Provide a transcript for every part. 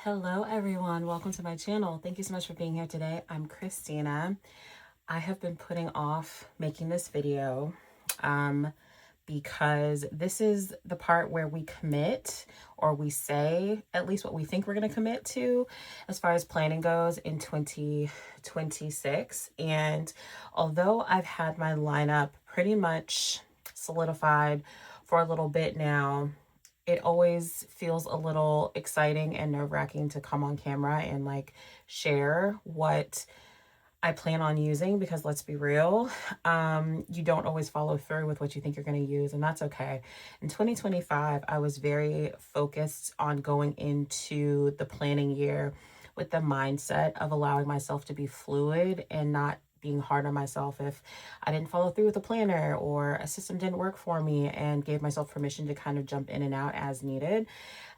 Hello everyone, welcome to my channel. Thank you so much for being here today. I'm Christina. I have been putting off making this video because this is the part where we commit, or we say at least what we think we're going to commit to as far as planning goes in 2026. And although I've had my lineup pretty much solidified for a little bit now, it always feels a little exciting and nerve-wracking to come on camera and like share what I plan on using, because let's be real, you don't always follow through with what you think you're going to use, and that's okay. In 2025, I was very focused on going into the planning year with the mindset of allowing myself to be fluid and not being hard on myself if I didn't follow through with a planner or a system didn't work for me, and gave myself permission to kind of jump in and out as needed.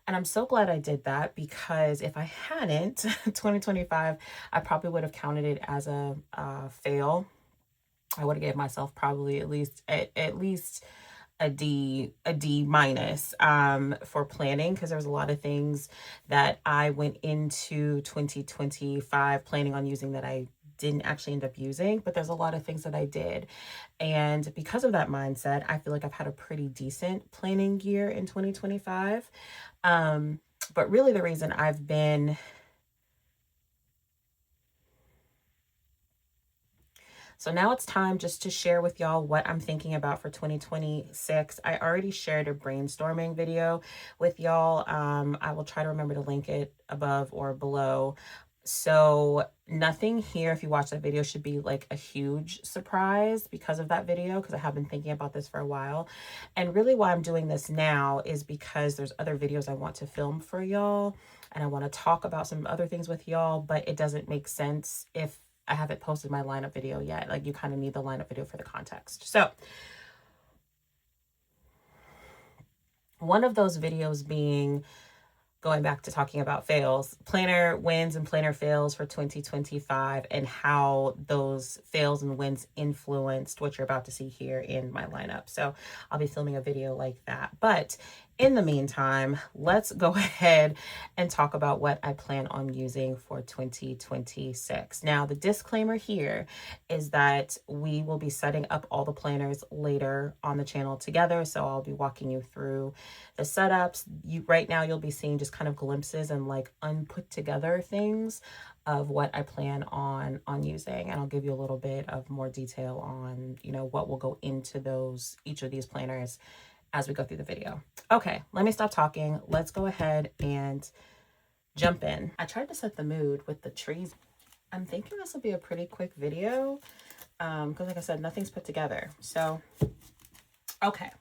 And I'm so glad I did that, because if I hadn't, 2025, I probably would have counted it as a fail. I would have gave myself probably at least a D minus for planning, because there was a lot of things that I went into 2025 planning on using that I didn't actually end up using, but there's a lot of things that I did. And because of that mindset, I feel like I've had a pretty decent planning year in 2025. But really the reason I've been So now it's time just to share with y'all what I'm thinking about for 2026. I already shared a brainstorming video with y'all. I will try to remember to link it above or below. So nothing here, if you watch that video, should be like a huge surprise because of that video, because I have been thinking about this for a while. And really why I'm doing this now is because there's other videos I want to film for y'all, and I want to talk about some other things with y'all, but it doesn't make sense if I haven't posted my lineup video yet. Like, you kind of need the lineup video for the context. So one of those videos being, going back to talking about fails, planner wins and planner fails for 2025, and how those fails and wins influenced what you're about to see here in my lineup. So I'll be filming a video like that. But in the meantime, let's go ahead and talk about what I plan on using for 2026. Now, the disclaimer here is that we will be setting up all the planners later on the channel together. So I'll be walking you through the setups. Right now you'll be seeing just kind of glimpses and like unput together things of what I plan on using, and I'll give you a little bit of more detail on, you know, what will go into each of these planners as we go through the video. Okay, let me stop talking. Let's go ahead and jump in. I tried to set the mood with the trees. I'm thinking this will be a pretty quick video because like I said, nothing's put together. So, okay.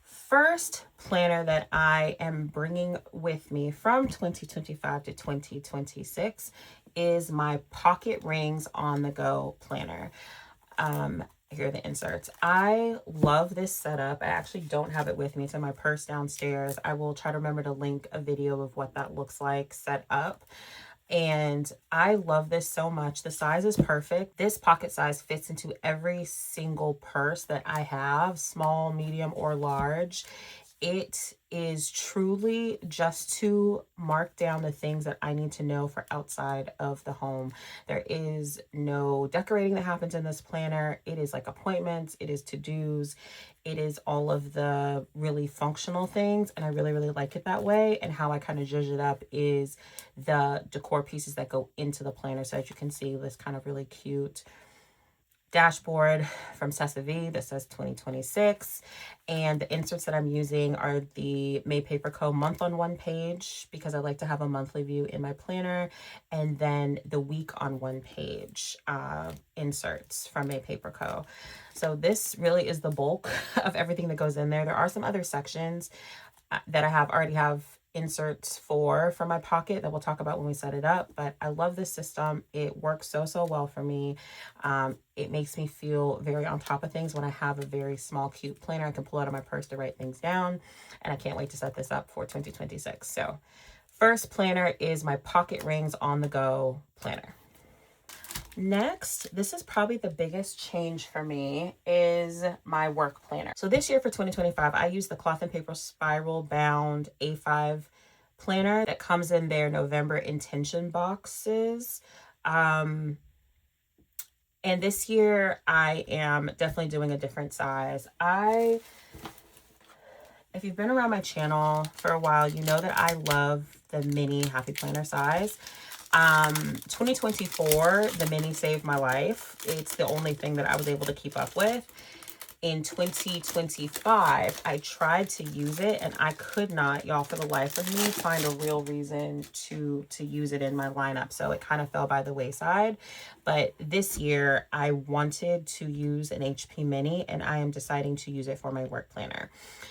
First planner that I am bringing with me from 2025 to 2026 is my Pocket Rings on the Go planner. Here are the inserts. I love this setup. I actually don't have it with me. It's in my purse downstairs. I will try to remember to link a video of what that looks like set up. And I love this so much. The size is perfect. This pocket size fits into every single purse that I have, small, medium, or large. It is truly just to mark down the things that I need to know for outside of the home. There is no decorating that happens in this planner. It is like appointments, it is to-dos, it is all of the really functional things, and I really, really like it that way. And how I kind of zhuzh it up is the decor pieces that go into the planner. So as you can see, this kind of really cute dashboard from Sesavi that says 2026, and the inserts that I'm using are the May Paper Co. month on one page, because I like to have a monthly view in my planner, and then the week on one page inserts from May Paper Co. So this really is the bulk of everything that goes in there. There are some other sections that I already have inserts for my pocket that we'll talk about when we set it up, but I love this system. It works so well for me. It makes me feel very on top of things when I have a very small cute planner I can pull out of my purse to write things down, and I can't wait to set this up for 2026. So first planner is my Pocket Rings on the Go planner. Next, this is probably the biggest change for me, is my work planner. So this year for 2025, I used the Cloth and Paper Spiral Bound A5 planner that comes in their November intention boxes. And this year I am definitely doing a different size. If you've been around my channel for a while, you know that I love the mini Happy Planner size. 2024, the mini saved my life. It's the only thing that I was able to keep up with. In 2025, I tried to use it and I could not, y'all, for the life of me, find a real reason to use it in my lineup. So it kind of fell by the wayside. But this year I wanted to use an HP Mini and I am deciding to use it for my work planner.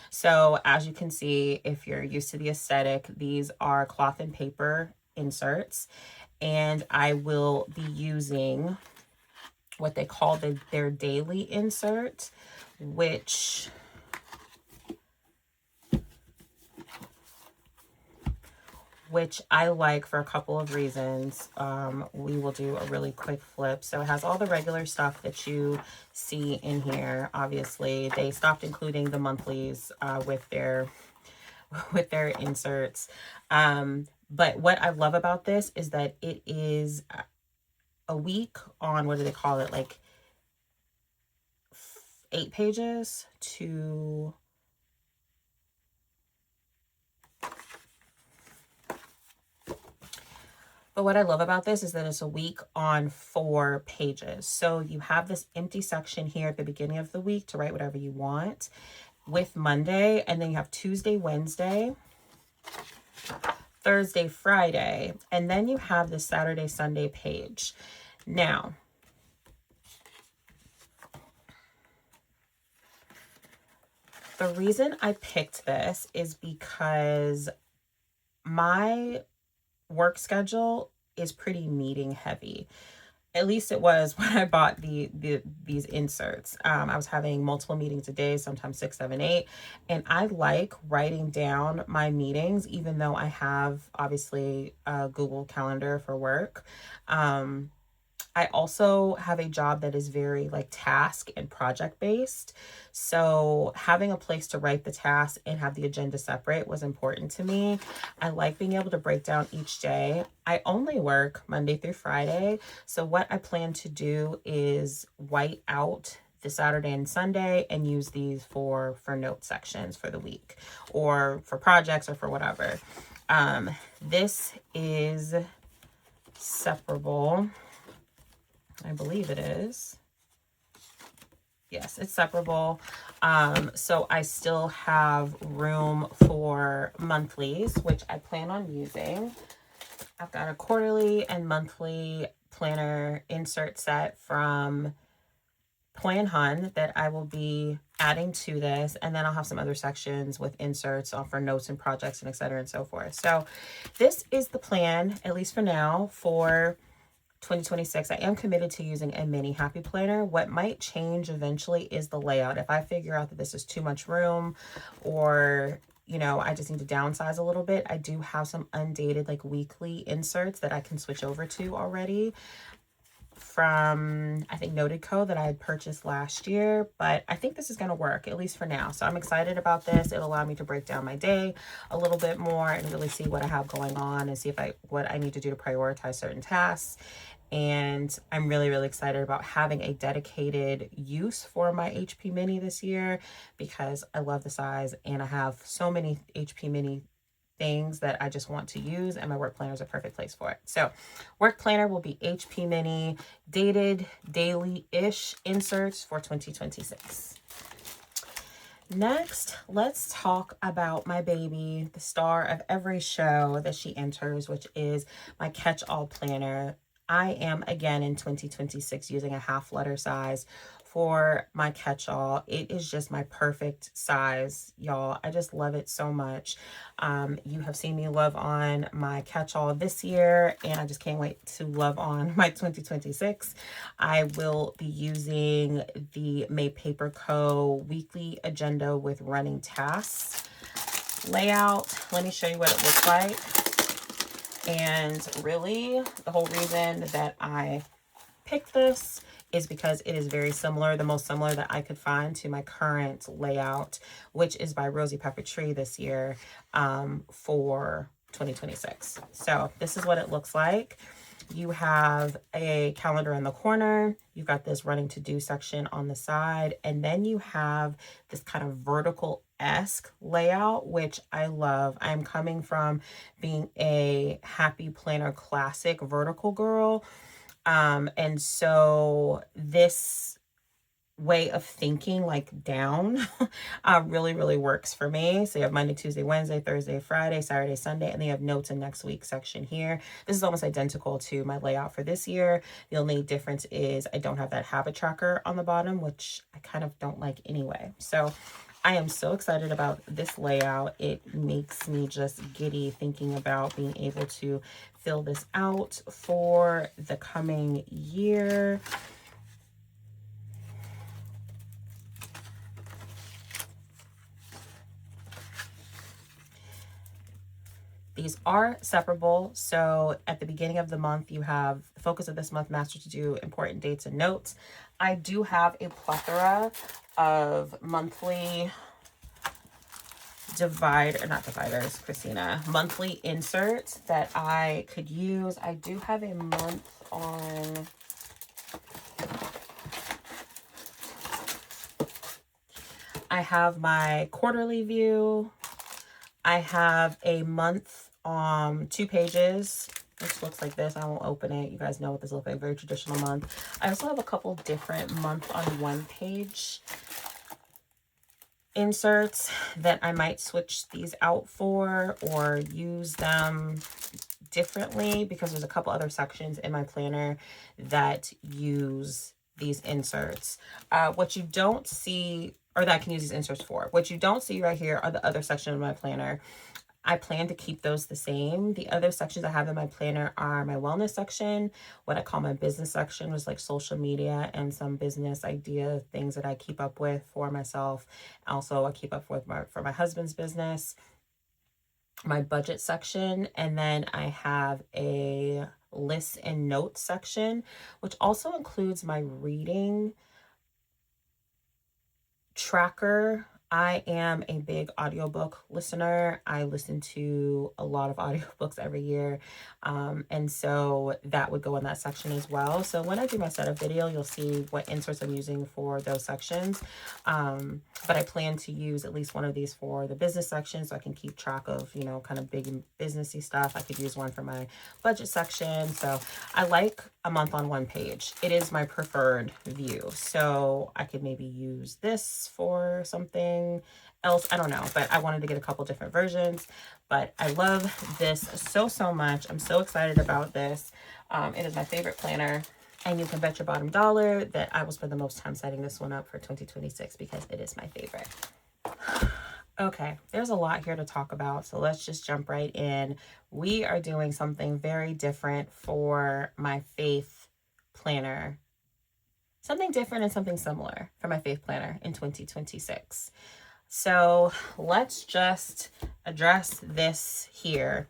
So as you can see, if you're used to the aesthetic, these are cloth and paper inserts, and I will be using what they call their daily insert, which I like for a couple of reasons. We will do a really quick flip. So it has all the regular stuff that you see in here. Obviously, they stopped including the monthlies with their inserts. But what I love about this is that it is a week on, what do they call it? Like 8 pages to But what I love about this is that it's a week on 4 pages. So you have this empty section here at the beginning of the week to write whatever you want with Monday. And then you have Tuesday, Wednesday, Thursday, Friday. And then you have the Saturday, Sunday page. Now, the reason I picked this is because my work schedule is pretty meeting heavy. At least it was when I bought these inserts. I was having multiple meetings a day, sometimes 6, 7, 8. And I like writing down my meetings, even though I have obviously a Google Calendar for work. I also have a job that is very like task and project based. So having a place to write the tasks and have the agenda separate was important to me. I like being able to break down each day. I only work Monday through Friday. So what I plan to do is white out the Saturday and Sunday and use these for note sections for the week or for projects or for whatever. This is separable. I believe it is. Yes, it's separable. So I still have room for monthlies, which I plan on using. I've got a quarterly and monthly planner insert set from Plan Hun that I will be adding to this. And then I'll have some other sections with inserts for notes and projects and et cetera and so forth. So this is the plan, at least for now, for 2026. I am committed to using a mini Happy Planner. What might change eventually is the layout. If I figure out that this is too much room, or you know, I just need to downsize a little bit, I do have some undated like weekly inserts that I can switch over to already from, I think, Noted Co. that I had purchased last year. But I think this is going to work, at least for now. So I'm excited about this. It'll allow me to break down my day a little bit more and really see what I have going on and see if what I need to do to prioritize certain tasks. And I'm really, really excited about having a dedicated use for my HP Mini this year because I love the size and I have so many HP Mini things that I just want to use, and my work planner is a perfect place for it. So work planner will be HP Mini dated daily-ish inserts for 2026. Next, let's talk about my baby, the star of every show that she enters, which is my catch-all planner. I am, again, in 2026 using a half letter size for my catch-all. It is just my perfect size, y'all. I just love it so much. You have seen me love on my catch-all this year, and I just can't wait to love on my 2026. I will be using the Made Paper Co. weekly agenda with running tasks layout. Let me show you what it looks like. And really, the whole reason that I picked this is because it is very similar, the most similar that I could find to my current layout, which is by Rosie Pepper Tree this year for 2026. So this is what it looks like. You have a calendar in the corner. You've got this running to-do section on the side. And then you have this kind of vertical-esque layout, which I love. I'm coming from being a Happy Planner Classic vertical girl. And so this way of thinking, like down, really works for me. So you have Monday, Tuesday, Wednesday, Thursday, Friday, Saturday, Sunday, and then you have notes and next week section here. This is almost identical to my layout for this year. The only difference is I don't have that habit tracker on the bottom, which I kind of don't like anyway. So I am so excited about this layout. It makes me just giddy thinking about being able to fill this out for the coming year. These are separable. So at the beginning of the month, you have the focus of this month, master to do, important dates and notes. I do have a plethora of monthly monthly inserts that I could use. I do have a month on, I have my quarterly view. I have a month, 2 pages, which looks like this. I won't open it. You guys know what this looks like, very traditional month. I also have a couple different month on 1 page inserts that I might switch these out for or use them differently, because there's a couple other sections in my planner that use these inserts. What you don't see, or that I can use these inserts for, what you don't see right here are the other section of my planner. I plan to keep those the same. The other sections I have in my planner are my wellness section, what I call my business section, was like social media and some business idea things that I keep up with for myself. Also, I keep up with for my husband's business, my budget section, and then I have a lists and notes section, which also includes my reading tracker. I am a big audiobook listener. I listen to a lot of audiobooks every year. And so that would go in that section as well. So when I do my setup video, you'll see what inserts I'm using for those sections. But I plan to use at least one of these for the business section, so I can keep track of, you know, kind of big and businessy stuff. I could use one for my budget section. So I like a month on 1 page. It is my preferred view. So I could maybe use this for something else. I don't know, but I wanted to get a couple different versions. But I love this so much. I'm so excited about this. It is my favorite planner. And you can bet your bottom dollar that I will spend the most time setting this one up for 2026 because it is my favorite. Okay, there's a lot here to talk about, so let's just jump right in. We are doing something very different for my faith planner. Something different and something similar for my faith planner in 2026. So let's just address this here.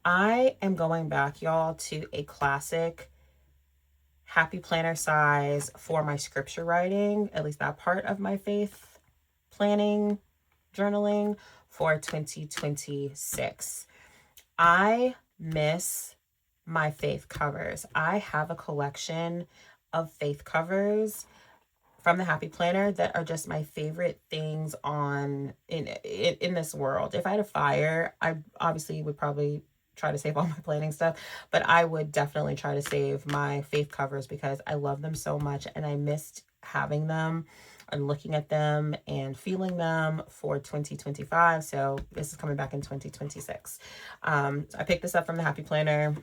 I am going back, y'all, to a classic Happy Planner size for my scripture writing, at least that part of my faith planning journaling for 2026. I miss my faith covers. I have a collection of faith covers from the Happy Planner that are just my favorite things on in this world. If I had a fire, I obviously would probably try to save all my planning stuff, but I would definitely try to save my faith covers because I love them so much and I missed having them and looking at them and feeling them for 2025. So this is coming back in 2026. I picked this up from the Happy Planner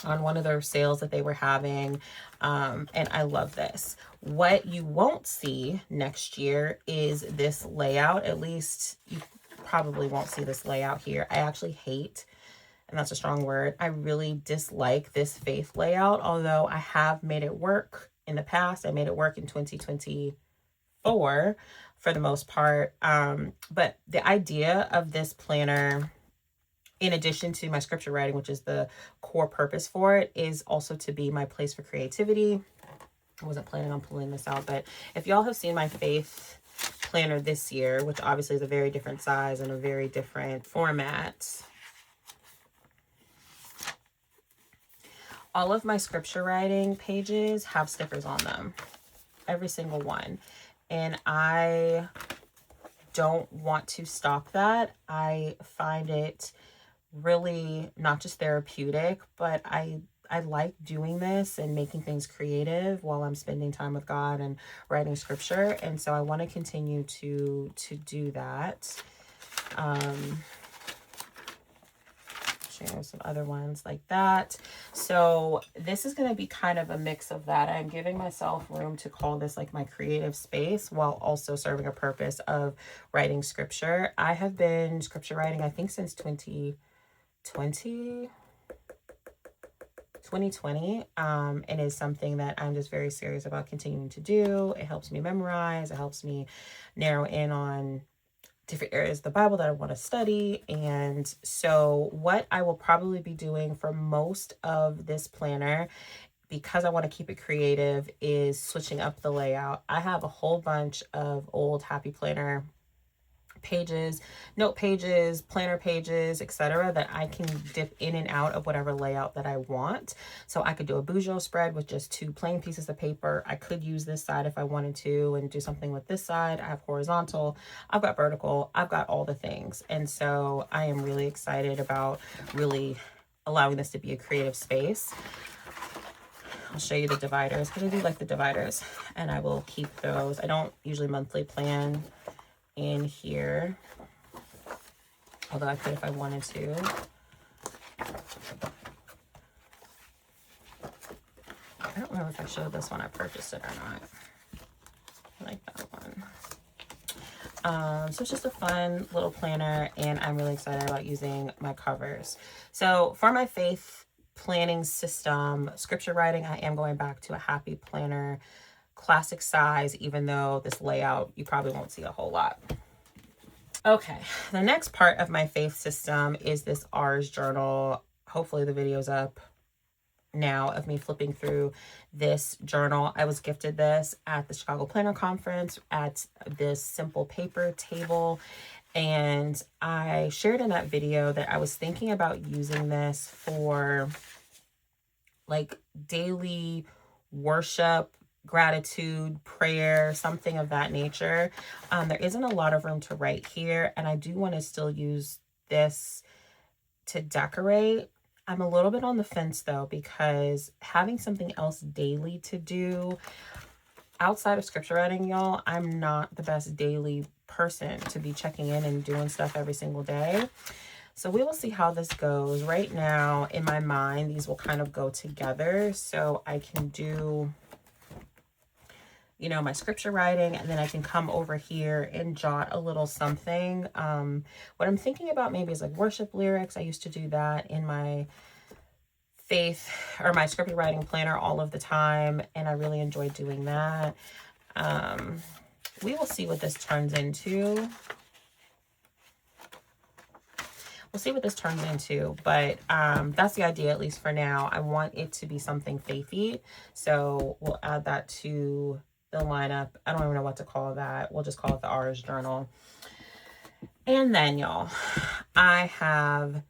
on one of their sales that they were having. And I love this. What you won't see next year is this layout. At least you probably won't see this layout here. I actually hate, and that's a strong word, I really dislike this faith layout, although I have made it work in the past. I made it work in 2024 for the most part. But the idea of this planner, in addition to my scripture writing, which is the core purpose for it, is also to be my place for creativity. I wasn't planning on pulling this out, but if y'all have seen my faith planner this year, which obviously is a very different size and a very different format, All of my scripture writing pages have stickers on them, every single one. And I don't want to stop that. I find it really not just therapeutic, but I like doing this and making things creative while I'm spending time with God and writing scripture. And so I want to continue to do that. Share some other ones like that. So this is going to be kind of a mix of that. I'm giving myself room to call this like my creative space while also serving a purpose of writing scripture. I have been scripture writing, I think, since 2020, and is something that I'm just very serious about continuing to do. It helps me memorize. It helps me narrow in on different areas of the Bible that I want to study. And so what I will probably be doing for most of this planner, because I want to keep it creative, is switching up the layout. I have a whole bunch of old Happy Planner pages, note pages, planner pages, etc., that I can dip in and out of whatever layout that I want. So I could do a Bujo spread with just 2 plain pieces of paper. I could use this side if I wanted to and do something with this side. I have horizontal, I've got vertical, I've got all the things. And so I am really excited about really allowing this to be a creative space. I'll show you the dividers, because I do like the dividers, and I will keep those. I don't usually monthly plan in here, although I could if I wanted to. I don't remember if I showed this one. I purchased it or not. I like that one. So it's just a fun little planner, and I'm really excited about using my covers. So for my faith planning system, scripture writing, I am going back to a Happy Planner classic size, even though this layout you probably won't see a whole lot. Okay, the next part of my faith system is this R's journal. Hopefully the video's up now of me flipping through this journal. I was gifted this at the Chicago Planner Conference at this simple paper table. And I shared in that video that I was thinking about using this for like daily worship, gratitude, prayer, something of that nature. There isn't a lot of room to write here, and I do want to still use this to decorate. I'm a little bit on the fence though, because having something else daily to do outside of scripture writing, y'all, I'm not the best daily person to be checking in and doing stuff every single day. So we will see how this goes. Right now, in my mind, these will kind of go together. So I can do, you know, my scripture writing, and then I can come over here and jot a little something. What I'm thinking about maybe is like worship lyrics. I used to do that in my faith or my scripture writing planner all of the time, and I really enjoyed doing that. We will see what this turns into. We'll see what this turns into, but that's the idea, at least for now. I want it to be something faithy, so we'll add that to the lineup. I don't even know what to call that. We'll just call it the R's journal. And then, y'all, I have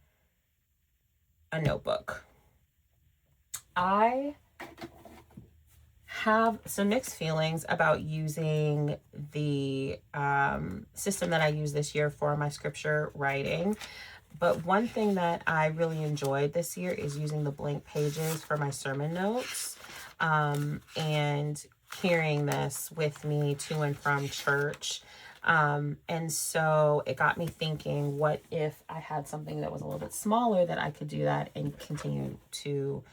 a notebook. I have some mixed feelings about using the system that I use this year for my scripture writing. But one thing that I really enjoyed this year is using the blank pages for my sermon notes, and carrying this with me to and from church. And so it got me thinking, what if I had something that was a little bit smaller that I could do that and continue to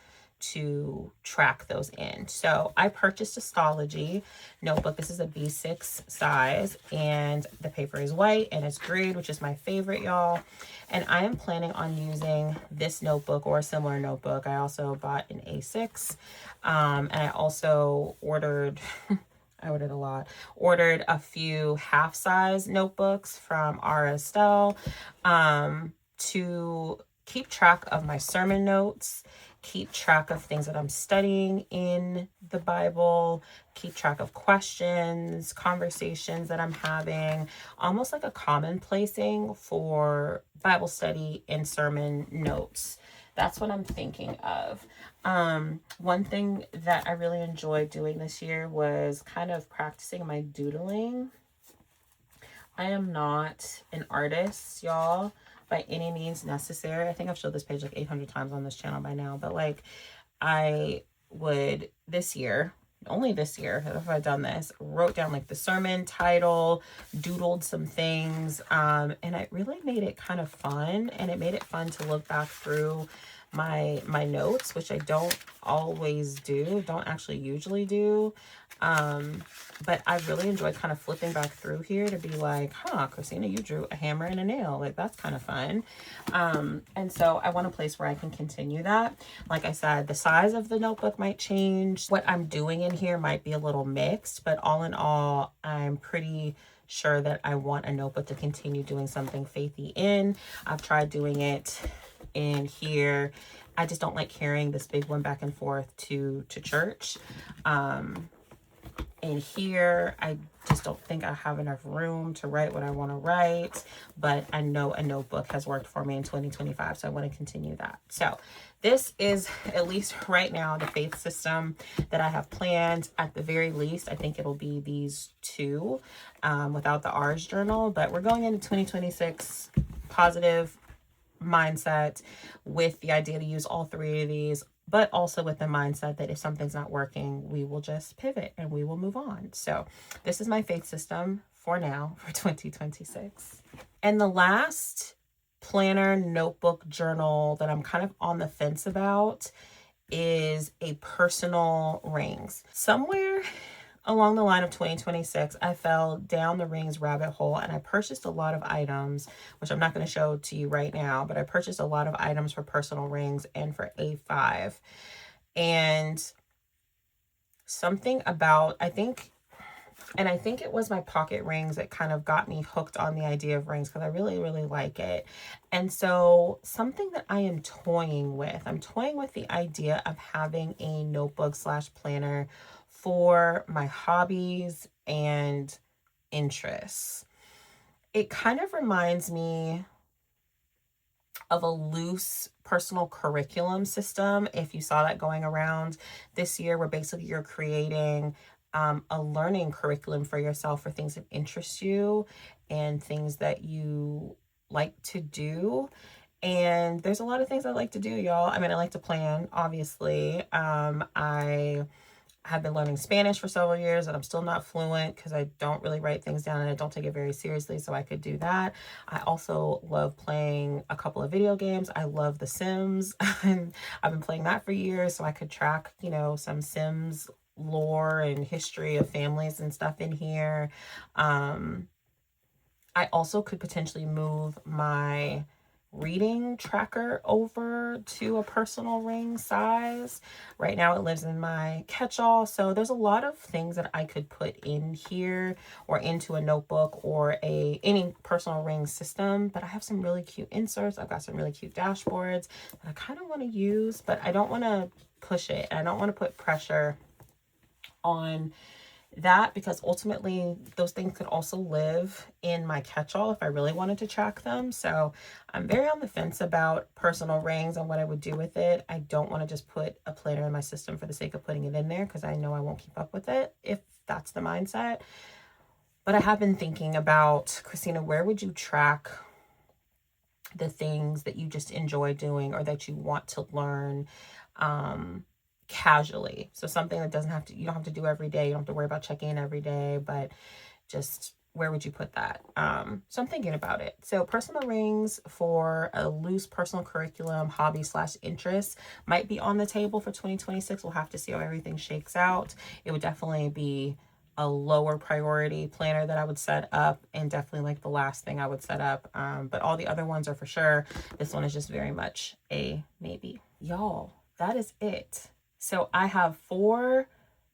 track those in. So I purchased a Stalogy notebook. This is a B6 size, and the paper is white and it's grid, which is my favorite, y'all. And I am planning on using this notebook or a similar notebook. I also bought an A6, and I also ordered I ordered a lot. Ordered a few half-size notebooks from R. Estelle to keep track of my sermon notes, keep track of things that I'm studying in the Bible, keep track of questions, conversations that I'm having, almost like a commonplacing for Bible study and sermon notes. that's what I'm thinking of. One thing that I really enjoyed doing this year was kind of practicing my doodling. I am not an artist, y'all, by any means necessary. I think I've showed this page like 800 times on this channel by now, but like I would this year, only this year have I done this, wrote down like the sermon title, doodled some things, and it really made it kind of fun, and it made it fun to look back through my notes, which I don't always do, don't actually usually do. But I really enjoyed kind of flipping back through here to be like, huh, Christina, you drew a hammer and a nail. Like, that's kind of fun. And so I want a place where I can continue that. Like I said, the size of the notebook might change. What I'm doing in here might be a little mixed, but all in all, I'm pretty sure that I want a notebook to continue doing something faithy in. I've tried doing it in here. I just don't like carrying this big one back and forth to church. In here, I just don't think I have enough room to write what I want to write, but I know a notebook has worked for me in 2025, so I want to continue that. So this is, at least right now, the faith system that I have planned. At the very least, I think it'll be these two, without the R's journal, but we're going into 2026 positive mindset with the idea to use all three of these, but also with the mindset that if something's not working, we will just pivot and we will move on. So this is my faith system for now for 2026. And the last planner, notebook, journal that I'm kind of on the fence about is a personal rings. Somewhere along the line of 2026, I fell down the rings rabbit hole and I purchased a lot of items, which I'm not going to show to you right now, but I purchased a lot of items for personal rings and for A5. And something about, I think it was my pocket rings that kind of got me hooked on the idea of rings because I really, really like it. And so something that I am toying with the idea of having a notebook / planner for my hobbies and interests. It kind of reminds me of a loose personal curriculum system. If you saw that going around this year, where basically you're creating a learning curriculum for yourself for things that interest you and things that you like to do. And there's a lot of things I like to do, y'all. I mean, I like to plan, obviously. I have been learning Spanish for several years and I'm still not fluent because I don't really write things down and I don't take it very seriously, so I could do that. I also love playing a couple of video games. I love The Sims and I've been playing that for years, so I could track, you know, some Sims lore and history of families and stuff in here. I also could potentially move my reading tracker over to a personal ring size. Right now it lives in my catch-all, so there's a lot of things that I could put in here or into a notebook or any personal ring system. But I have some really cute inserts. I've got some really cute dashboards that I kind of want to use, but I don't want to push it. I don't want to put pressure on that because ultimately those things could also live in my catch-all if I really wanted to track them. So I'm very on the fence about personal rings and what I would do with it. I don't want to just put a planner in my system for the sake of putting it in there because I know I won't keep up with it if that's the mindset. But I have been thinking about, Christina, where would you track the things that you just enjoy doing or that you want to learn casually? So something that you don't have to do every day. You don't have to worry about checking in every day, but just where would you put that? So I'm thinking about it. So personal rings for a loose personal curriculum, hobby / interest might be on the table for 2026. We'll have to see how everything shakes out. It would definitely be a lower priority planner that I would set up, and definitely like the last thing I would set up. But all the other ones are for sure. This one is just very much a maybe. Y'all, that is it. So I have 4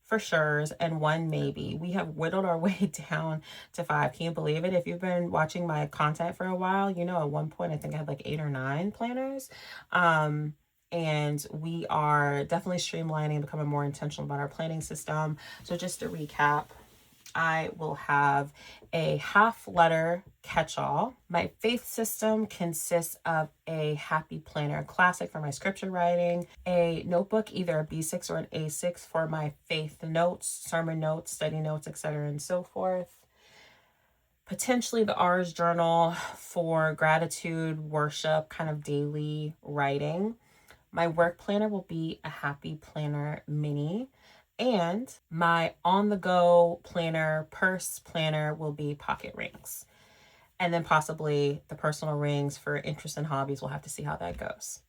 for sure's and 1 maybe. We have whittled our way down to 5. Can you believe it? If you've been watching my content for a while, you know, at one point I think I had like 8 or 9 planners. And we are definitely streamlining, becoming more intentional about our planning system. So just to recap, I will have a half letter catch-all. My faith system consists of a Happy Planner Classic for my scripture writing, a notebook, either a B6 or an A6 for my faith notes, sermon notes, study notes, etc. and so forth. Potentially the R's journal for gratitude, worship, kind of daily writing. My work planner will be a Happy Planner Mini. And my on-the-go planner, purse planner will be pocket rings. And then possibly the personal rings for interests and hobbies. We'll have to see how that goes.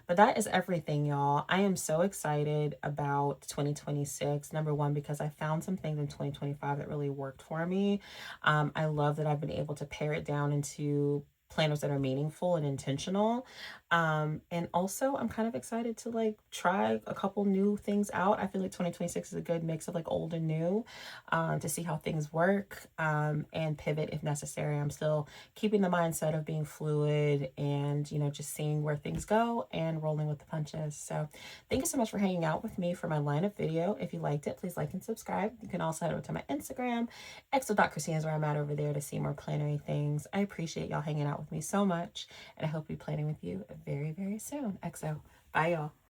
But that is everything, y'all. I am so excited about 2026. Number one, because I found some things in 2025 that really worked for me. I love that I've been able to pare it down into planners that are meaningful and intentional. And also I'm kind of excited to like try a couple new things out. I feel like 2026 is a good mix of like old and new, to see how things work, and pivot if necessary. I'm still keeping the mindset of being fluid and, you know, just seeing where things go and rolling with the punches. So thank you so much for hanging out with me for my lineup video. If you liked it, please like and subscribe. You can also head over to my Instagram, exo.christina is where I'm at over there, to see more plannery things. I appreciate y'all hanging out with me so much, and I hope to be planning with you very, very soon. XO. Bye, y'all.